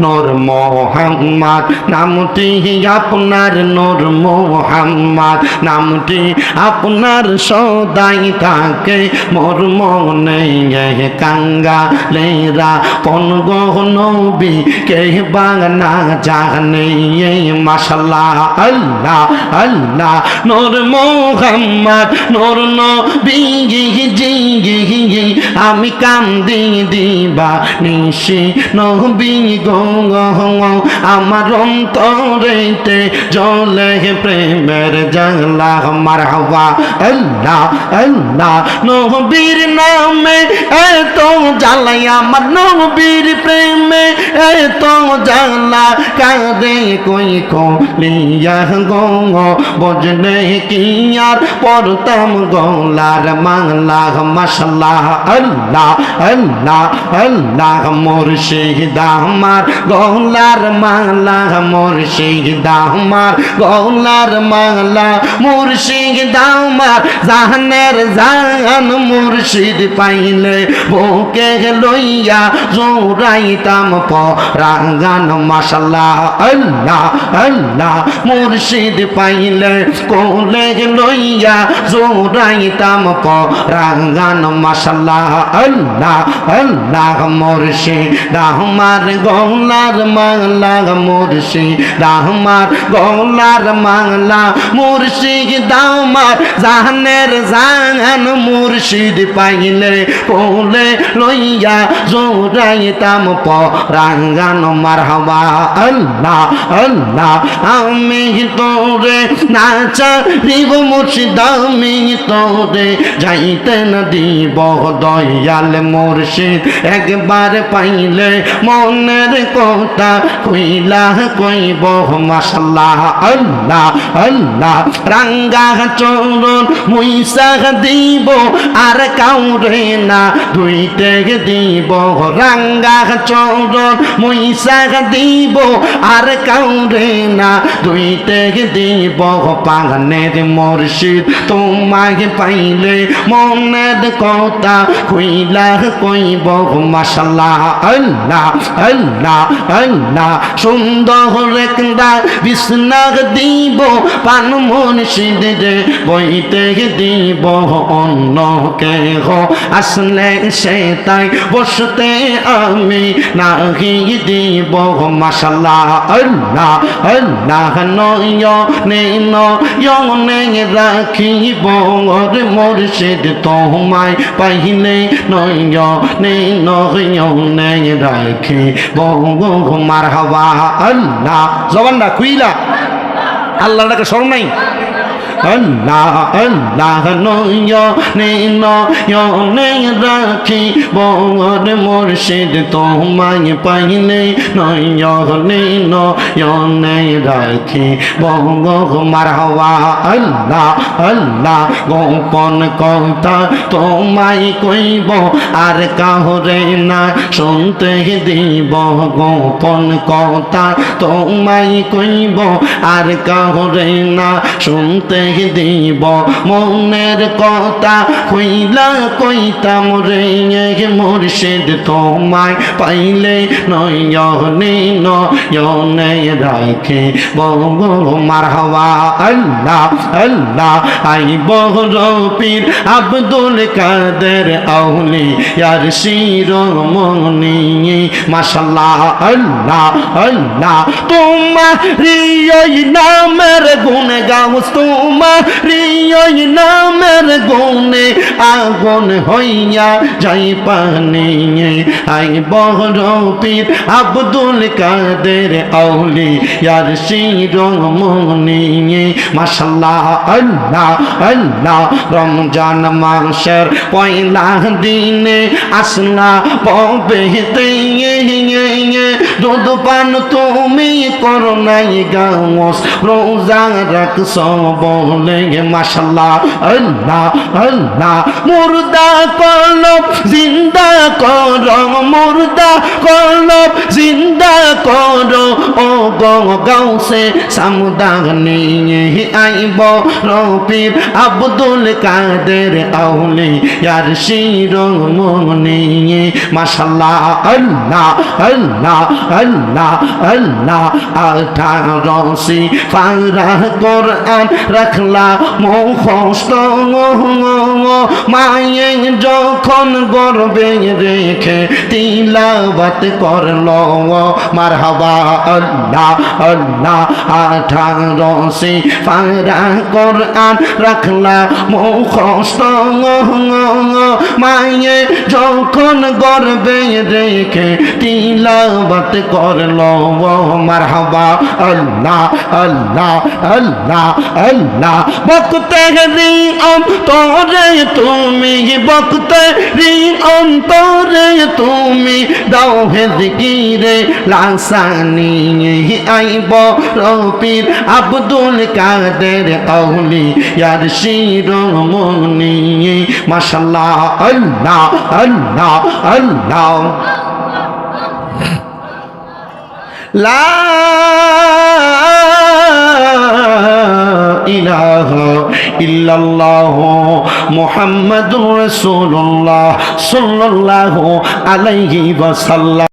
নূর মোহাম্মদ নামটি আপনার নূর মোহাম্মদ নামটি আপনার সদাই থাকে মোর মনে কাঙ্গালেরা কোন গো নবী কে বাংলা জানে মাশাআল্লাহ আল্লাহ আল্লাহ নূর মোহাম্মদ নূর নবী জি আমি কান্দি দিবা নিশি নবী গো আমার অন্তরেতে জ্বলে প্রেমের জ্বালা মারহাবা আল্লাহ আল্লাহ নবীর নামে এত জ্বালা আমার নবীর প্রেমে এত জ্বালা কাঁদে কই কলিয়া গো বজনে কি আর পড়তাম গলার মালা মাশাআল্লাহ আল্লাহ আল্লাহ আল্লাহ মুর্শিদ আমার গলার মালা মুর্শিদ আমার গলার মালা মুর্শিদ আমার জাহানের জাহান মুর্শিদ পাইলে বুকে লইয়া জোরাইতাম পরাগান মাশাআল্লাহ আল্লাহ আল্লাহ মুর্শিদ পাইলে কোলে লইয়া জোরাইতাম পরাগান মাশাআল্লাহ আল্লাহ আল্লাহ মুর্শিদ আমার গলার মালা মুর্শিদ আমার গলার মালা মুর্শিদ আমার জাহানের জাহান মুর্শিদ পাইলে কোলে লইয়া জোরাইতাম পরাগান মারহাবা আল্লাহ আল্লাহ আমি তোরে নাচারিব মুর্শিদ আমি তোরে যাইতে না দিব দয়াল মুর্শিদ একবার পাইলে মনের কথা কইলা কইব মাশাআল্লাহ আল্লাহ আল্লাহ রাঙ্গা চরণ মুইসা দিব আর কাউরে না ধুইতে দিব রাঙ্গা চরণ মুইসা দিব আর কাউরে না ধুইতে দিব পাগনের মুর্শিদ তোমাকে পাইলে মনের কথা কইলা কইব মাশাআল্লাহ আল্লাহ আল্লাহ আল্লাহ সুন্দর একটা বিছনা দিব পান মুর্শিদ রে বইতে দিব অন্য কেহ আসলে সে তাই বসতে আমি নাহি দিব মাশাআল্লাহ আল্লাহ আল্লাহ নয়নে নয়নে রাখিব মুর্শিদ তোমায় পাইলে নয়নে নয়নে রাখিব মারহাবা আল্লাহ জবানটা খুইলা আল্লাহটাকে স্মরণ নাই আল্লাহ আল্লাহ নয়নে নয়নে রাখি বর মুর্শিদ তোমায় পাইলে নয়নে নয়নে রাখি বঙ্গ মারহাবা আল্লাহ আল্লাহ গোপন কথা তোমায় কইব আর কাহরে না শুনতে দিব গোপন কথা তোমায় কইব আর কাহরে না শুনতে দিব মনের কথা কইলা কইতাম রে মুর্শিদ তোমায় পাইলে নয়নে নয়নে রাখে বঙ্গ মারহাবা আল্লাহ আল্লাহ আই বহরপীর আব্দুল কাদের আউলিয়ার শিরোমণি মাশাআল্লাহ আল্লাহ আল্লাহ তোমারি ওই নামের গুণ গাও তোমারি ওই নামের গুণে আগুন হইয়া যাই পানি আই বহরপীর আব্দুল কাদের আউলিয়ার শিরোমণি মাশাআল্লাহ আল্লাহ আল্লাহ রমজান মাসের পয়লা দিনে আসলা পবেতে দুধ পান তুমি করো নাই গাওস রোজা রাখছ বলে মাশাআল্লাহ আল্লাহ আল্লাহ মুর্দা কলব জিন্দা করো মুর্দা কলব জিন্দা করো ও গো গাউসে সামদানি আইব রফির আব্দুল কাদের আউলিয়ার শিরোমণি মাশাআল্লাহ আল্লাহ আল্লাহ আল্লাহ আল্লাহ 18 সিফারা কোরআন রাখলা মুখস্থ মায়ে যখন গর্বে রেখে তিলাওয়াত করলো মারহাবা আল্লাহ আল্লাহ 18 সিফারা কোরআন রাখলা মুখস্থ মায়ে যখন গর্বে রেখে তিলাওয়াত করলো মারহাবা আল্লাহ আল্লাহ আল্লাহ আল্লাহ বকতে রি অন্তরে তুমি বকতে রি অন্তরে তুমি দাও হে জিকিরে লাসানি আইব রফির আব্দুল কাদের আউলিয়ার শিরোমণি মাশাআল্লাহ আল্লাহ আল্লাহ আল্লাহ লা ইলাহা ইল্লাল্লাহ মুহাম্মাদুর রাসূলুল্লাহ সাল্লাল্লাহু আলাইহি ওয়াসাল্লাম।